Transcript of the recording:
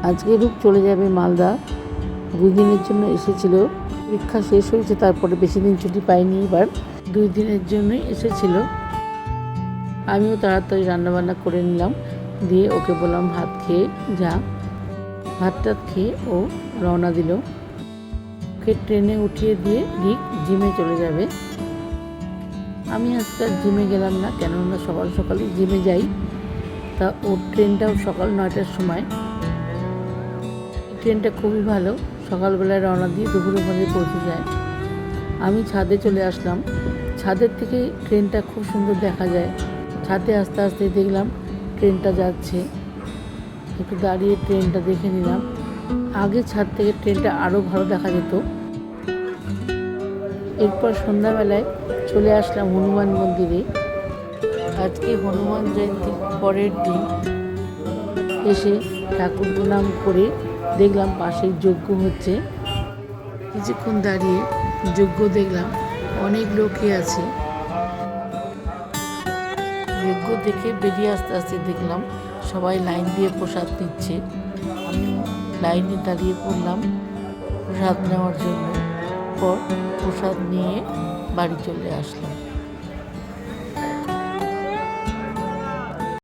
আজকে রূপ চলে যাবে মালদা, 2 দিনের জন্য এসেছিল। পরীক্ষা শেষ হয়েছে, তারপরে বেশি দিন ছুটি পাইনি, এবার 2 দিনের জন্যই এসেছিল। আমিও তাড়াতাড়ি রান্নাবান্না করে নিলাম, দিয়ে ওকে বললাম ভাত খেয়ে যা। ভাতটা খেয়ে ও রওনা দিল। ওকে ট্রেনে উঠিয়ে দিয়ে ঠিক জিমে চলে যাবে। আমি আজকে জিমে গেলাম না, কেননা সকাল সকালই জিমে যাই। তা ওর ট্রেনটাও সকাল 9টার সময়। ট্রেনটা খুবই ভালো, সকালবেলায় রওনা দিয়ে দুপুরের মধ্যে পৌঁছে যায়। আমি ছাদে চলে আসলাম। ছাদের থেকে ট্রেনটা খুব সুন্দর দেখা যায়। ছাদে আস্তে আস্তে দেখলাম ট্রেনটা যাচ্ছে, একটু দাঁড়িয়ে ট্রেনটা দেখে নিলাম। আগে ছাদ থেকে ট্রেনটা আরও ভালো দেখা যেত। এরপর সন্ধ্যাবেলায় চলে আসলাম হনুমান মন্দিরে। আজকে হনুমান জয়ন্তীর পরের দিন এসে ঠাকুর প্রণাম করে দেখলাম পাশেই যজ্ঞ হচ্ছে। কিছুক্ষণ দাঁড়িয়ে যজ্ঞ দেখলাম, অনেক লোকই আছে। যজ্ঞ দেখে বেরিয়ে আস্তে আস্তে দেখলাম সবাই লাইন দিয়ে প্রসাদ নিচ্ছে। আমি লাইনে দাঁড়িয়ে পড়লাম প্রসাদ নেওয়ার জন্য। পর প্রসাদ নিয়ে বাড়ি চলে আসলাম।